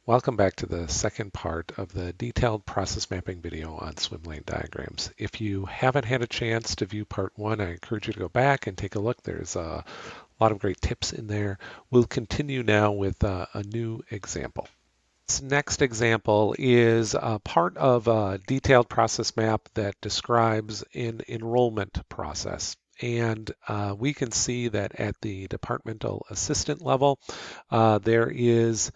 Welcome back to the second part of the detailed process mapping video on swim lane diagrams. If you haven't had a chance to view part one, I encourage you to go back and take a look. There's a lot of great tips in there. We'll continue now with a new example. This next example is a part of a detailed process map that describes an enrollment process. And we can see that at the departmental assistant level, there is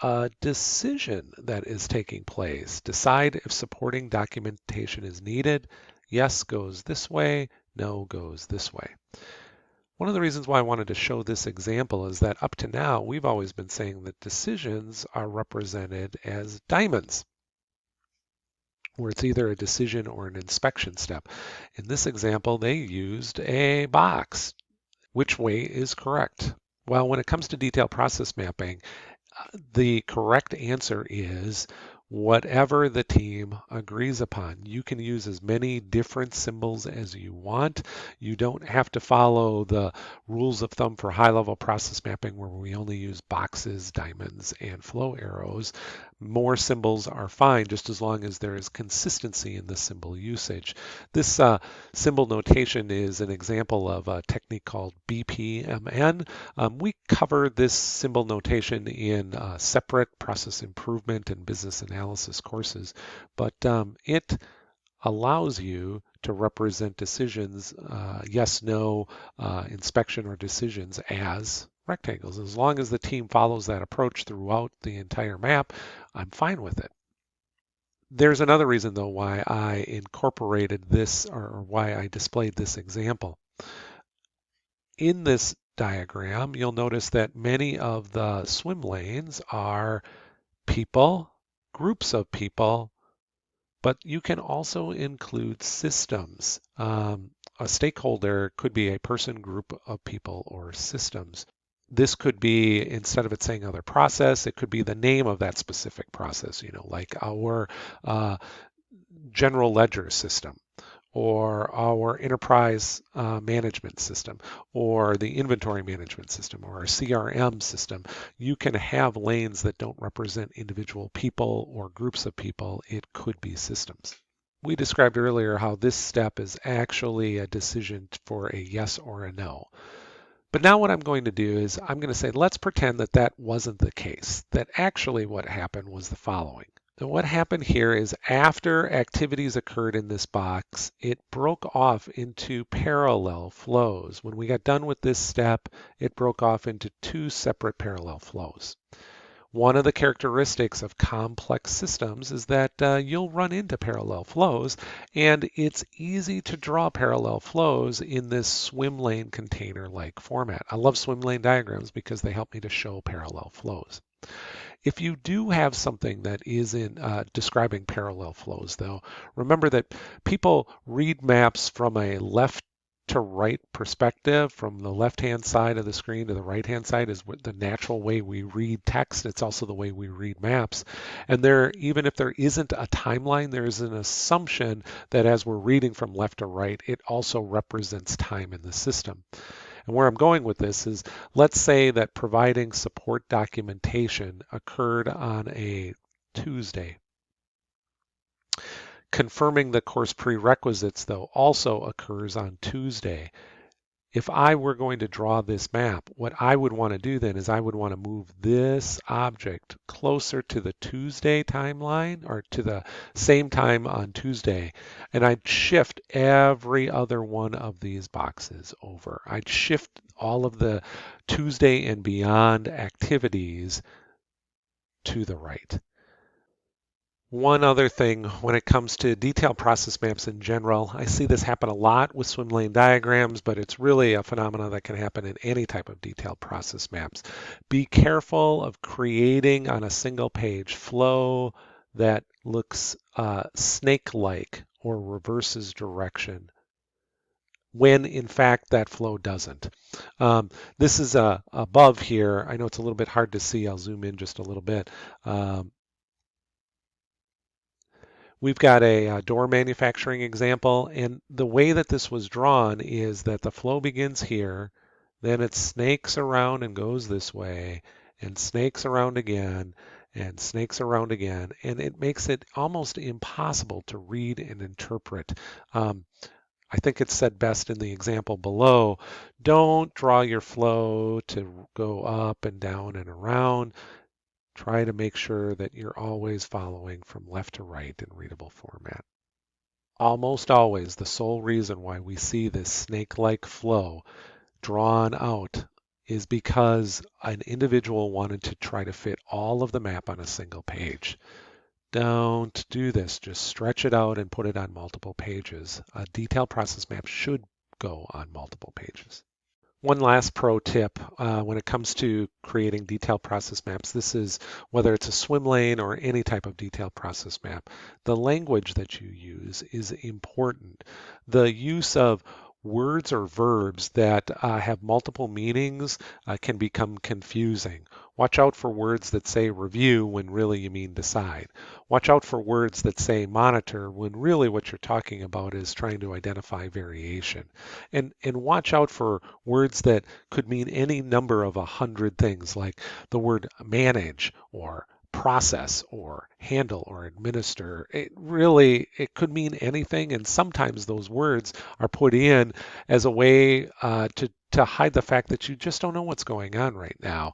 a decision that is taking place. Decide if supporting documentation is needed. Yes goes this way, no goes this way. One of the reasons why I wanted to show this example is that up to now, we've always been saying that decisions are represented as diamonds, where it's either a decision or an inspection step. In this example, they used a box. Which way is correct? Well, when it comes to detailed process mapping, the correct answer is whatever the team agrees upon. You can use as many different symbols as you want. You don't have to follow the rules of thumb for high-level process mapping where we only use boxes, diamonds, and flow arrows. More symbols are fine just as long as there is consistency in the symbol usage. This symbol notation is an example of a technique called BPMN. We cover this symbol notation in separate process improvement and business analysis courses, but it allows you to represent decisions, yes, no, inspection, or decisions as rectangles. As long as the team follows that approach throughout the entire map, I'm fine with it. There's another reason, though, why I incorporated this or why I displayed this example. In this diagram, you'll notice that many of the swim lanes are people, groups of people, but you can also include systems. A stakeholder could be a person, group of people, or systems. This could be, instead of it saying other process, it could be the name of that specific process, like our general ledger system, or our enterprise management system, or the inventory management system, or our CRM system. You can have lanes that don't represent individual people or groups of people. It could be systems. We described earlier how this step is actually a decision for a yes or a no. But now what I'm going to do is I'm going to say, let's pretend that that wasn't the case, that actually what happened was the following. So what happened here is after activities occurred in this box, it broke off into parallel flows. When we got done with this step, it broke off into two separate parallel flows. One of the characteristics of complex systems is that you'll run into parallel flows, and it's easy to draw parallel flows in this swim lane container-like format. I love swim lane diagrams because they help me to show parallel flows. If you do have something that is in describing parallel flows, though, remember that people read maps from a left to right perspective. From the left-hand side of the screen to the right-hand side is the natural way we read text. It's also the way we read maps. And even if there isn't a timeline, there is an assumption that as we're reading from left to right, it also represents time in the system. And where I'm going with this is, let's say that providing support documentation occurred on a Tuesday. Confirming the course prerequisites, though, also occurs on Tuesday. If I were going to draw this map, what I would want to do then is I would want to move this object closer to the Tuesday timeline, or to the same time on Tuesday, and I'd shift every other one of these boxes over. I'd shift all of the Tuesday and beyond activities to the right. One other thing when it comes to detailed process maps in general, I see this happen a lot with swim lane diagrams, but it's really a phenomenon that can happen in any type of detailed process maps. Be careful of creating on a single page flow that looks snake-like or reverses direction when in fact that flow doesn't. This is above here. I know it's a little bit hard to see. I'll zoom in just a little bit. We've got a door manufacturing example, and the way that this was drawn is that the flow begins here, then it snakes around and goes this way, and snakes around again and snakes around again, and it makes it almost impossible to read and interpret. I think it's said best in the example below. Don't draw your flow to go up and down and around. Try to make sure that you're always following from left to right in readable format. Almost always, the sole reason why we see this snake-like flow drawn out is because an individual wanted to try to fit all of the map on a single page. Don't do this. Just stretch it out and put it on multiple pages. A detailed process map should go on multiple pages. One last pro tip when it comes to creating detailed process maps, this is whether it's a swim lane or any type of detailed process map, the language that you use is important. The use of words or verbs that have multiple meanings can become confusing. Watch out for words that say review when really you mean decide. Watch out for words that say monitor when really what you're talking about is trying to identify variation. And watch out for words that could mean any number of 100 things, like the word manage or process or handle or administer. It could mean anything, and sometimes those words are put in as a way to hide the fact that you just don't know what's going on right now.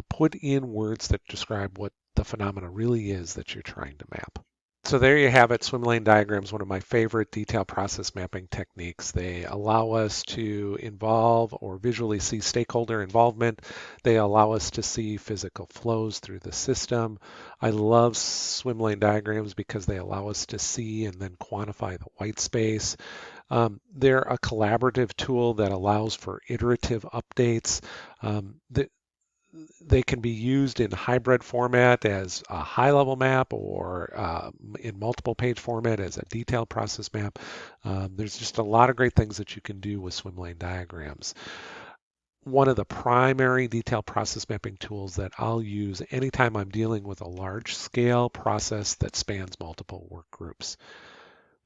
Put in words that describe what the phenomena really is that you're trying to map. So there you have it, swim lane diagrams, one of my favorite detail process mapping techniques. They allow us to involve or visually see stakeholder involvement. They allow us to see physical flows through the system. I love swim lane diagrams because they allow us to see and then quantify the white space. They're a collaborative tool that allows for iterative updates. They can be used in hybrid format as a high-level map or in multiple page format as a detailed process map. There's just a lot of great things that you can do with swim lane diagrams. One of the primary detailed process mapping tools that I'll use anytime I'm dealing with a large-scale process that spans multiple work groups.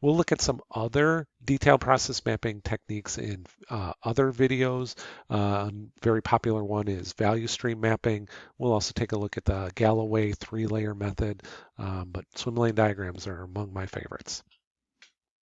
We'll look at some other detailed process mapping techniques in other videos. A very popular one is value stream mapping. We'll also take a look at the Galloway 3-layer method, but swim lane diagrams are among my favorites.